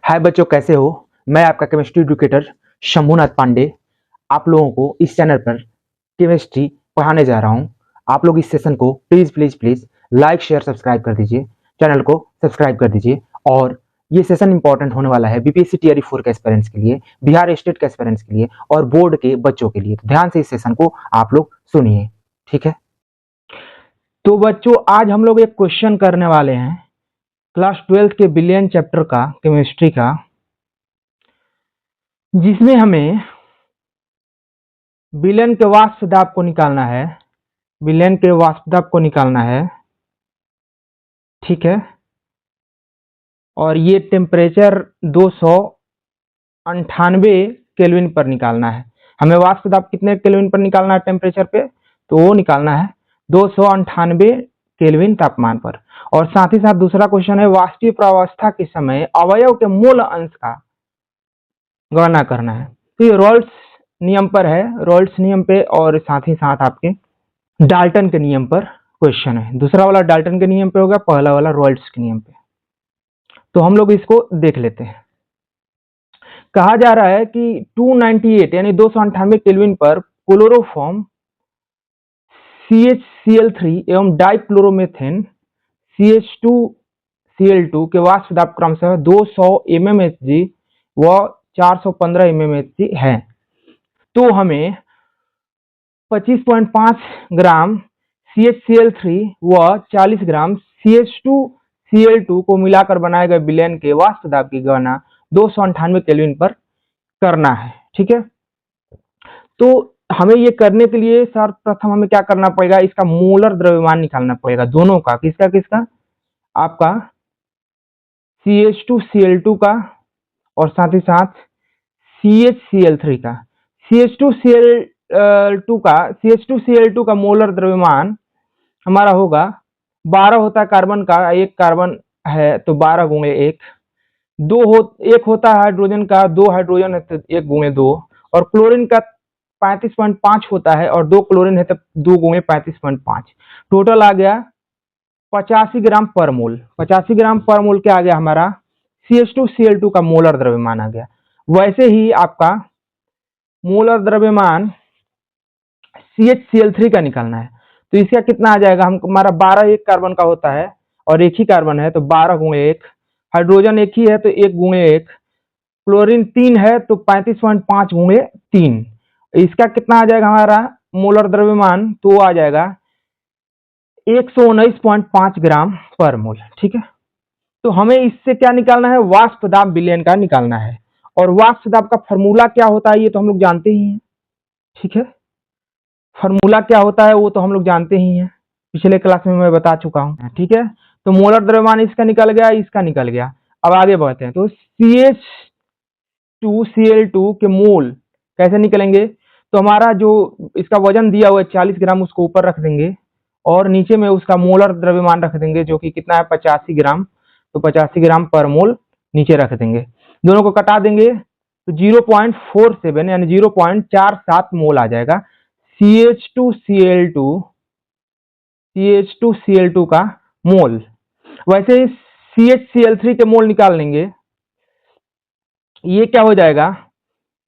हाय बच्चों, कैसे हो? मैं आपका केमिस्ट्री एजुकेटर शंभुनाथ पांडे आप लोगों को इस चैनल पर केमिस्ट्री पढ़ाने जा रहा हूं। आप लोग इस सेशन को please please please like share subscribe कर दीजिए, चैनल को सब्सक्राइब कर दीजिए। और ये सेशन इंपॉर्टेंट होने वाला है बीपीएससी टीआरई 4 के एस्पिरेंट्स के लिए, बिहार स्टेट के एस्पिरेंट्स के लिए और बोर्ड के बच्चों के लिए। तो ध्यान से इस सेशन को आप लोग सुनिए, ठीक है? तो बच्चों, आज हम लोग एक क्वेश्चन करने वाले हैं क्लास 12 के बिलियन चैप्टर का, केमिस्ट्री का, जिसमें हमें विलेन के वाष्प दाब को निकालना है। विलेन के वाष्प दाब को निकालना है, ठीक है? और ये टेम्परेचर 298 केल्विन पर निकालना है। हमें वाष्प दाब कितने केल्विन पर निकालना है टेम्परेचर पे? तो वो निकालना है 298 केल्विन तापमान पर। और साथ ही साथ दूसरा क्वेश्चन है वाष्पीय प्रावस्था के समय अवयव के मोल अंश का गणना करना है। तो ये रोल्स नियम पर है, रोल्स नियम पे, और साथ ही साथ आपके डाल्टन के नियम पर क्वेश्चन है। दूसरा वाला डाल्टन के नियम पे होगा, पहला वाला रोल्स के नियम पे। तो हम लोग इसको देख लेते हैं। कहा जा रहा है कि 298 यानी 298 केल्विन पर क्लोरोफॉर्म CHCl3 एवं डाइक्लोरोमेथेन CH2Cl2 के वाष्प दाब क्रमशः 200 mmHg व 415 mmHg है। तो हमें 25.5 ग्राम CHCl3 व 40 ग्राम CH2Cl2 को मिलाकर बनाए गए विलेन के वाष्प दाब की गणना 298 केल्विन पर करना है, ठीक है? तो हमें ये करने के लिए सर्वप्रथम हमें क्या करना पड़ेगा? इसका मोलर द्रव्यमान निकालना पड़ेगा, दोनों का। किसका किसका? आपका CH2Cl2 का और साथ ही साथ CHCl3 का। CH2Cl2 का मोलर द्रव्यमान हमारा होगा 12 होता है कार्बन का, एक कार्बन है तो 12 गुणे 1, एक होता है हाइड्रोजन का, 2 हाइड्रोजन है तो 1 गुणे 2, और क्लोरीन का 35.5 होता है और 2 क्लोरीन है तो 2 गुणे 35.5। टोटल आ गया 85 ग्राम पर मोल। 85 ग्राम पर मोल क्या आ गया? हमारा CH2Cl2 का मोलर द्रव्यमान आ गया। वैसे ही आपका मोलर द्रव्यमान CHCl3 का निकालना है। तो इसका कितना आ जाएगा? हमारा 12 एक कार्बन का होता है और एक ही कार्बन है तो 12 गुणे 1, हाइड्रोजन एक ही है तो 1 गुणे 1, क्लोरीन 3 है तो 35.5 गुणे 3। इसका कितना आ जाएगा हमारा मोलर द्रव्यमान? तो आ जाएगा 119.5 ग्राम पर मोल, ठीक है? तो हमें इससे क्या निकालना है? वाष्प दाब विलेन का निकालना है। और वाष्प दाब का फॉर्मूला क्या होता है ये तो हम लोग जानते ही हैं, ठीक है? फॉर्मूला क्या होता है वो तो हम लोग जानते ही हैं, पिछले क्लास में मैं बता चुका हूं, ठीक है? तो मोलर द्रव्यमान इसका निकल गया, इसका निकल गया। अब आगे बढ़ते हैं। तो CH2Cl2 के मोल कैसे निकलेंगे? तो हमारा जो इसका वजन दिया हुआ है 40 ग्राम, उसको ऊपर रख देंगे और नीचे में उसका मोलर द्रव्यमान रख देंगे, जो कि कितना है? 85 ग्राम। तो 85 ग्राम पर मोल नीचे रख देंगे, दोनों को कटा देंगे तो 0.47 यानी 0.47 मोल आ जाएगा CH2Cl2 का मोल। वैसे ही CHCl3 के मोल निकाल लेंगे। ये क्या हो जाएगा?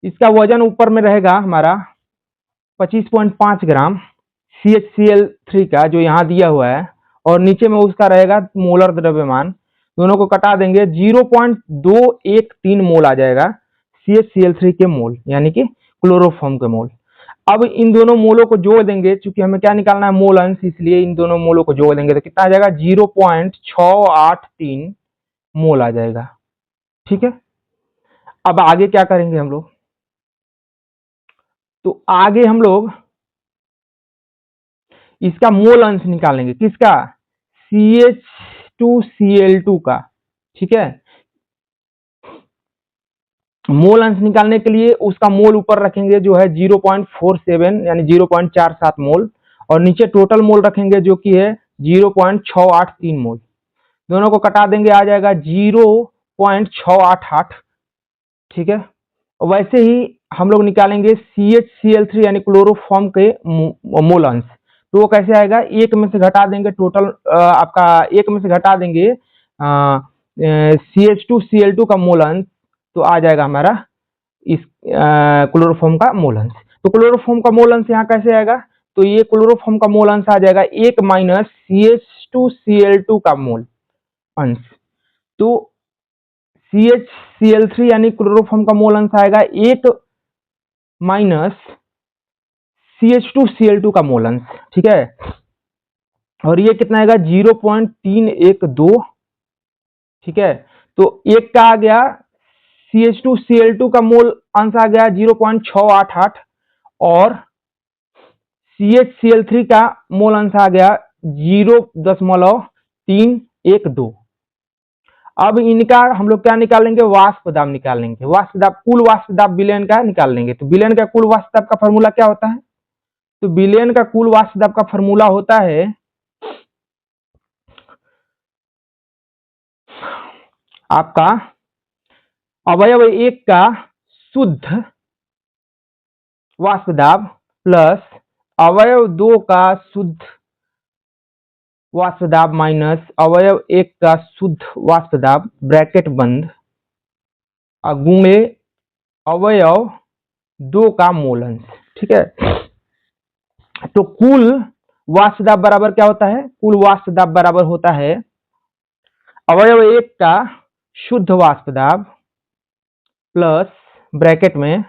इसका वजन ऊपर में रहेगा हमारा 25.5 ग्राम CHCl3 का, जो यहाँ दिया हुआ है, और नीचे में उसका रहेगा मोलर द्रव्यमान। दोनों को कटा देंगे 0.213 मोल आ जाएगा CHCl3 के मोल, यानी कि क्लोरोफॉर्म के मोल। अब इन दोनों मोलों को जोड़ देंगे, चूंकि हमें क्या निकालना है? मोल अंश, इसलिए इन दोनों मोलों को जोड़ देंगे तो कितना आ जाएगा? 0.683 मोल आ जाएगा, ठीक है? अब आगे क्या करेंगे हम लोग? तो आगे हम लोग इसका मोल अंश निकालेंगे। किसका? CH2Cl2 का, ठीक है? मोल अंश निकालने के लिए उसका मोल ऊपर रखेंगे जो है 0.47 यानी 0.47 मोल, और नीचे टोटल मोल रखेंगे जो कि है 0.683 मोल। दोनों को कटा देंगे, आ जाएगा 0.688, ठीक है? वैसे ही हम लोग निकालेंगे CHCl3 यानी क्लोरोफॉर्म के मोल अंश। तो वो कैसे आएगा? एक में से घटा देंगे टोटल, आपका एक में से घटा देंगे CH2Cl2 का मोल अंश तो आ जाएगा हमारा इस क्लोरोफॉर्म का मोल अंश। तो क्लोरोफॉर्म का मोल अंश यहाँ कैसे आएगा, तो ये क्लोरोफॉर्म का मोल अंश आ जाएगा 1 माइनस CH2Cl2 का मोल अंश। तो CHCl3 यानी क्लोरोफॉर्म का मोल अंश आएगा 1 माइनस CH2Cl2 का मोल अंश, ठीक है। और ये कितना आएगा 0.312, ठीक है। तो एक का आ गया CH2Cl2 का मोल अंश आ गया 0.688 और CHCl3 का मोल अंश आ गया 0.312। अब इनका हम लोग क्या निकालेंगे, वाष्प दाब निकालेंगे। वाष्प दाब, कुल वाष्प दाब विलयन का निकाल लेंगे। तो विलयन का कुल वाष्प दाब का फॉर्मूला क्या होता है, तो विलयन का कुल वाष्प दाब का फॉर्मूला होता है आपका अवयव 1 का शुद्ध वाष्प दाब प्लस अवयव 2 का शुद्ध वाष्प दाब माइनस अवयव 1 का शुद्ध वाष्प दाब ब्रैकेट बंद गुणे अवयव 2 का मोल अंश, ठीक है। तो कुल वाष्प दाब बराबर क्या होता है, कुल वाष्प दाब बराबर होता है अवयव 1 का शुद्ध वाष्प दाब प्लस ब्रैकेट में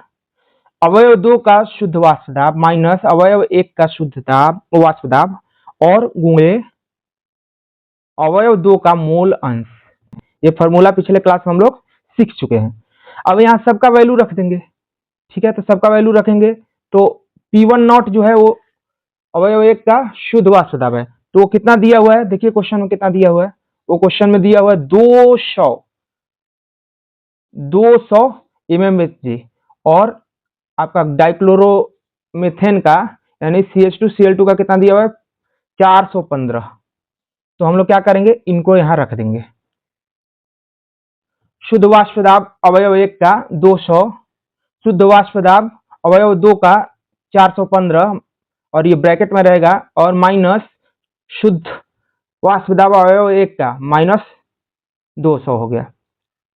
अवयव 2 का शुद्ध वाष्प दाब माइनस अवयव 1 का शुद्ध दाब वाष्प दाब और गुणे अवयव 2 का मोल अंश। ये फॉर्मूला पिछले क्लास में हम लोग सीख चुके हैं। अब यहाँ सबका वैल्यू रख देंगे, ठीक है। तो सबका वैल्यू रखेंगे तो P1 नॉट जो है वो अवयव 1 का शुद्ध वाष्प दाब है। तो वो कितना दिया हुआ है, देखिए क्वेश्चन में कितना दिया हुआ है, वो क्वेश्चन में दिया हुआ है 200 mmHg और आपका डाइक्लोरोमेथेन का यानी CH2Cl2 का कितना दिया हुआ है 415। तो हम लोग क्या करेंगे, इनको यहां रख देंगे। शुद्ध वाष्प दाब अवयव 1 का 200, शुद्ध वाष्प दाब अवयव 2 का 415 और ये ब्रैकेट में रहेगा और माइनस शुद्ध वाष्प दाब अवयव 1 का माइनस 200 हो गया,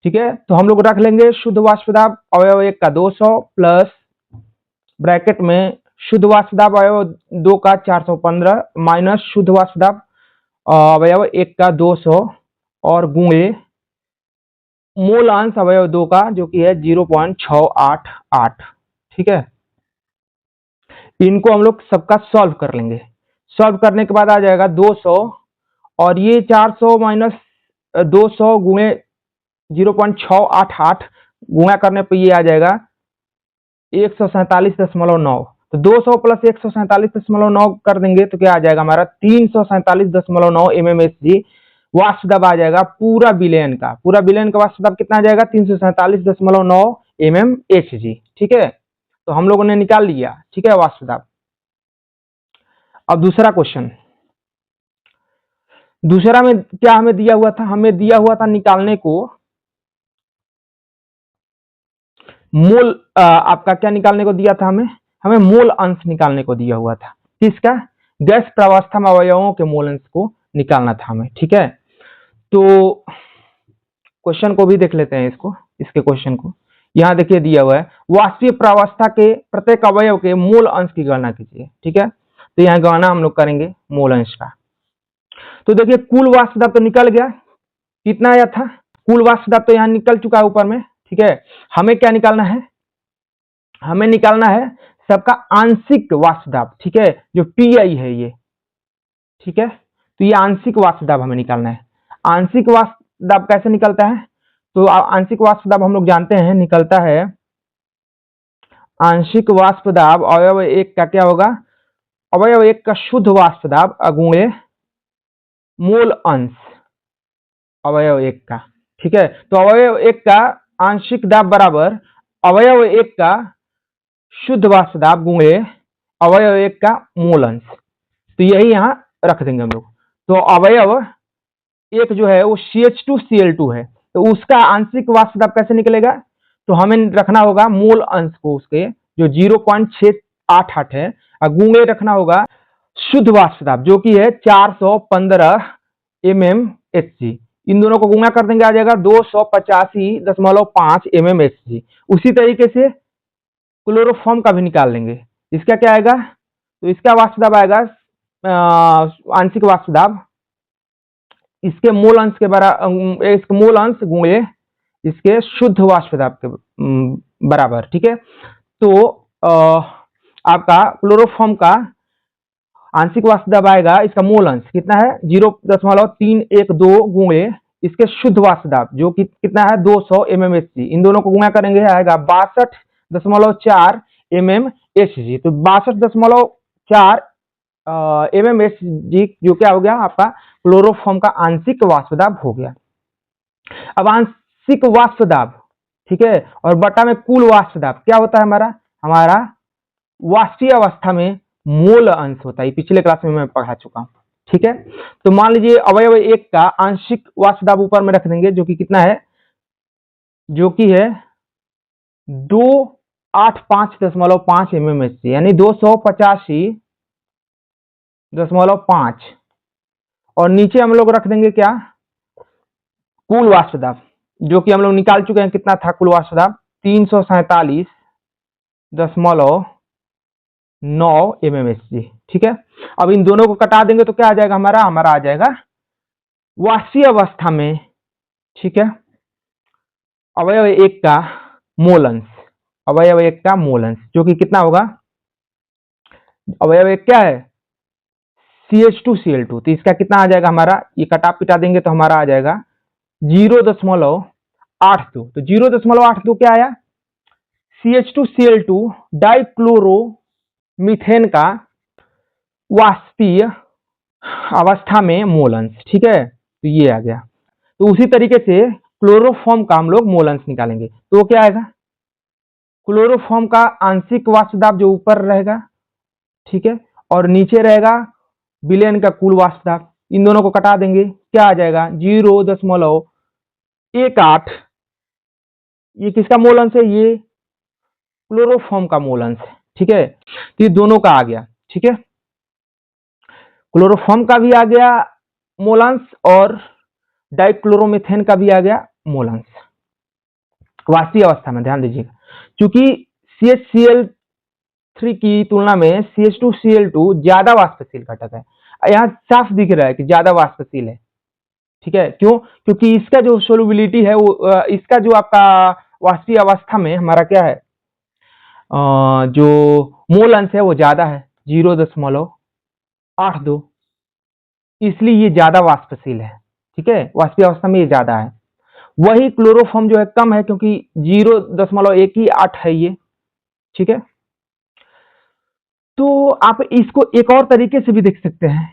ठीक है। तो हम लोग रख लेंगे शुद्ध वाष्प दाब अवयव 1 का 200 प्लस ब्रैकेट में शुद्ध वाष्प दाब अवयव 2 का 415 माइनस शुद्ध वाष्प दाब अवयव 1 का 200 और गुणे मोल अंश अवयव 2 का जो कि है 0.688, ठीक है। इनको हम लोग सबका सॉल्व कर लेंगे। सॉल्व करने के बाद आ जाएगा 200 और ये 400 माइनस 200 गुणे 0.688 गुणा करने पर ये आ जाएगा 147.9। तो 200 प्लस 147.9 कर देंगे तो क्या आ जाएगा हमारा 347.9 mmHg वाष्प दाब आ जाएगा पूरा विलयन का। पूरा विलयन का वाष्प दाब कितना आ जाएगा 347.9 mmHg, ठीक है। तो हम लोगों ने निकाल लिया, ठीक है, वाष्प दाब। अब दूसरा क्वेश्चन, दूसरा में क्या हमें दिया हुआ था, हमें दिया हुआ था निकालने को मोल आपका क्या निकालने को दिया था, हमें मोल अंश निकालने को दिया हुआ था। किसका, गैस प्रावस्था में अवयवों के मोल अंश को निकालना था हमें, ठीक है। तो क्वेश्चन को भी देख लेते हैं, इसके क्वेश्चन को। यहाँ देखिए दिया हुआ है वाष्पीय प्रावस्था के प्रत्येक अवयव के मोल अंश की गणना कीजिए, ठीक है। तो यहाँ गणना हम लोग करेंगे मोल अंश का। तो देखिए कुल वाष्प दाब तो निकल गया, कितना आया था, कुल वाष्प दाब तो यहाँ निकल चुका है ऊपर में, ठीक है। हमें क्या निकालना है, हमें निकालना है सबका आंशिक वाष्प दाब, ठीक है, जो PI है ये, ठीक है। तो ये आंशिक वाष्प दाब हमें निकालना है। आंशिक वाष्प दाब कैसे निकलता है, तो आंशिक वाष्प दाब हम लोग जानते हैं निकलता है, आंशिक वाष्प दाब अवयव 1 का क्या होगा, अवयव 1 का शुद्ध वाष्प दाब गुणे मोल अंश अवयव 1 का, ठीक है। तो अवयव 1 का आंशिक दाब बराबर अवयव 1 का शुद्ध वाष्प दाब गुणे अवयव 1 का मोल अंश। तो यही यहाँ रख देंगे हम लोग। तो अवयव 1 जो है वो CH2Cl2 है, तो उसका आंशिक वाष्प दाब कैसे निकलेगा, तो हमें रखना होगा मोल अंश को उसके जो 0.688 है और गुणे रखना होगा शुद्ध वाष्प दाब जो कि है 415 mmHg। इन दोनों को गुणा कर देंगे, आ जाएगा 285.5 mmHg। उसी तरीके से क्लोरोफॉर्म का भी निकाल लेंगे। इसका क्या आएगा, तो इसका वाष्प दाब आएगा आंशिक वाष्प दाब इसके मूल अंश के बराबर, इसके मूल अंश गुणे इसके शुद्ध वाष्प दाब के बराबर। ठीक है, तो आपका क्लोरोफॉर्म का आंशिक वाष्प दाब आएगा, इसका मूल अंश कितना है 0.312 गुणे इसके शुद्ध वाष्प दाब जो कि कितना है 200 mmHg। इन दोनों को गुणा करेंगे आएगा 62.4 mmHg। तो 62.4 mmHg जो क्या हो गया आपका क्लोरोफॉर्म का आंशिक वाष्प दाब हो गया। अब आंशिक वाष्प दाब, ठीक है, और बटा में कुल वाष्प दाब क्या होता है हमारा वाष्पीय अवस्था में मोल अंश होता है। पिछले क्लास में मैं पढ़ा चुका हूं। ठीक है, तो मान लीजिए अवयव 1 का आंशिक वाष्प दाब ऊपर में रख देंगे जो कि कितना है, जो कि है 285.5 mmHg यानी 285.5 और नीचे हम लोग रख देंगे क्या कुल वाष्प दाब जो कि हम लोग निकाल चुके हैं। कितना था कुल वाष्प दाब 347.9 mmHg। ठीक है, अब इन दोनों को कटा देंगे तो क्या आ जाएगा हमारा आ जाएगा वाष्पीय अवस्था में, ठीक है, अवयव 1 का मोल अंश, अवयव 1 का मोल अंश जो कि कितना होगा, अवयव 1 क्या है CH2Cl2, तो इसका कितना आ जाएगा हमारा, ये कटा पिटा देंगे तो हमारा आ जाएगा 0.82। तो 0.82 क्या आया CH2Cl2 डाइक्लोरोमीथेन का वाष्पीय अवस्था में मोल अंश। ठीक है, तो ये आ गया। तो उसी तरीके से क्लोरोफॉर्म का हम लोग मोल अंश निकालेंगे तो वो क्या आएगा, क्लोरोफॉर्म का आंशिक वाष्प दाब जो ऊपर रहेगा, ठीक है, और नीचे रहेगा विलयन का कुल वाष्प दाब। इन दोनों को कटा देंगे क्या आ जाएगा 0.18। ये किसका मोल अंश है, ये क्लोरोफॉर्म का मोल अंश है। ठीक है, तो ये दोनों का आ गया। ठीक है, क्लोरोफॉर्म का भी आ गया मोल अंश और डाइक्लोरोमीथेन का भी आ गया मोल अंश वाष्पीय अवस्था में। ध्यान दीजिएगा, क्योंकि CHCl3 की तुलना में CH2Cl2 ज्यादा वाष्पशील घटक है। यहाँ साफ दिख रहा है कि ज्यादा वाष्पशील है। ठीक है, क्यों, क्योंकि इसका जो सोलुबिलिटी है वो इसका जो आपका वाष्पीय अवस्था में हमारा क्या है जो मोल अंश है वो ज्यादा है 0.82, इसलिए ये ज्यादा वाष्पशील है। ठीक है, वाष्पीय अवस्था में ये ज्यादा है। वही क्लोरोफॉर्म जो है कम है क्योंकि 0.18 है ये। ठीक है, तो आप इसको एक और तरीके से भी देख सकते हैं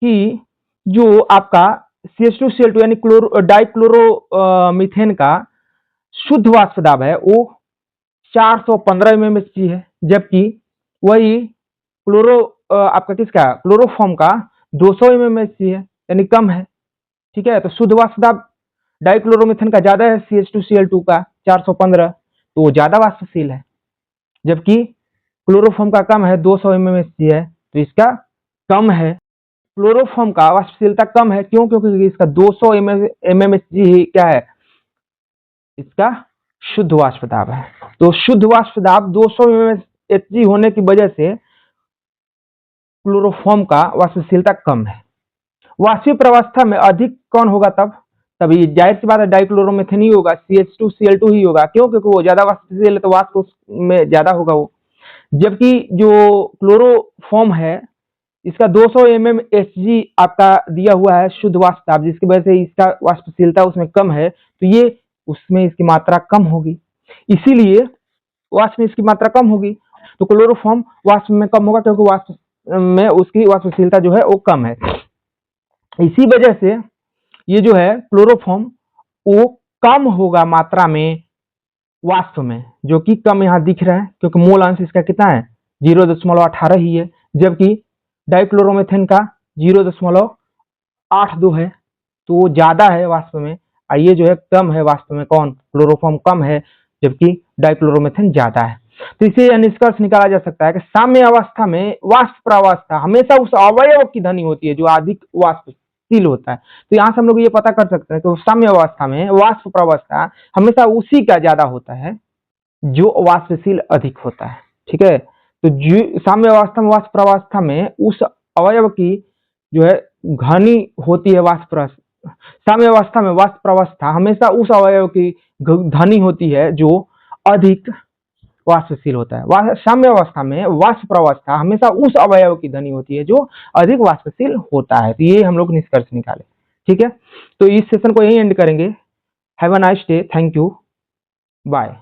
कि जो आपका CH2Cl2 यानी डाइक्लोरोमीथेन का शुद्ध वाष्प दाब है वो 415 mmHg है, जबकि वही आपका किसका क्लोरोफॉर्म का 200 mmHg है यानी कम है। ठीक है, तो शुद्ध वाष्प दाब डाइक्लोरोमीथेन का ज्यादा है CH2Cl2 का 415, तो वो ज्यादा वाष्पशील है, जबकि क्लोरोफॉर्म का कम है 200 mmHg है, तो इसका कम है। क्लोरोफॉर्म का वाष्पशीलता कम है, क्यों, क्योंकि इसका 200 mmHg ही क्या है इसका शुद्ध वाष्प दाब है। तो शुद्ध वाष्प दाब 200 mmHg होने की वजह से क्लोरोफॉर्म का वाष्पशीलता कम है। वाष्पीय प्रवस्था में अधिक कौन होगा तभी जाहिर सी बात है डाइक्लोरोमीथेन ही होगा, CH2Cl2 ही होगा। क्यों, क्योंकि वो ज्यादा वाष्पशील है तो वाष्प उसमें ज्यादा होगा वो। जबकि जो क्लोरोफॉर्म है इसका 200 mmHg आपका दिया हुआ है शुद्ध वाष्प दाब, जिसकी वजह से इसका वाष्पशीलता उसमें कम है, तो ये उसमें इसकी मात्रा कम होगी, इसीलिए वाष्प में इसकी मात्रा कम होगी। तो क्लोरोफॉर्म वाष्प में कम होगा क्योंकि वाष्प में उसकी वाष्पशीलता जो है वो कम है। इसी वजह से ये जो है क्लोरोफॉर्म वो कम होगा मात्रा में वाष्प में, जो कि कम यहाँ दिख रहा है क्योंकि मोल अंश इसका कितना है 0.18 ही है, जबकि डाइक्लोरोमीथेन का 0.82 है, तो वो ज्यादा है वाष्प में। ये जो है कम है वाष्प में, कौन क्लोरोफॉर्म कम है जबकि डाइक्लोरोमीथेन ज्यादा है। तो इसे यह निष्कर्ष निकाला जा सकता है कि साम्य अवस्था में वाष्प प्रावस्था हमेशा उस अवयव की धनी होती है जो अधिक वाष्प वाष्पशील होता है। तो यहाँ से हम लोग ये पता कर सकते हैं तो साम्य अवस्था में वाष्प प्रवस्था हमेशा उसी का ज्यादा होता है जो वाष्पशील अधिक होता है। ठीक है, तो जो साम्य अवस्था में वाष्प प्रवस्था में उस अवयव की जो है घनी होती है साम्य अवस्था में वाष्प प्रवस्था हमेशा उस अवयव की घनी होती है जो अधिक वाष्पशील होता है। साम्य अवस्था में वाष्प प्रवस्था हमेशा उस अवयव की धनी होती है जो अधिक वाष्पशील होता है। तो ये हम लोग निष्कर्ष निकाले। ठीक है, तो इस सेशन को यही एंड करेंगे। Have a nice day, thank you, bye.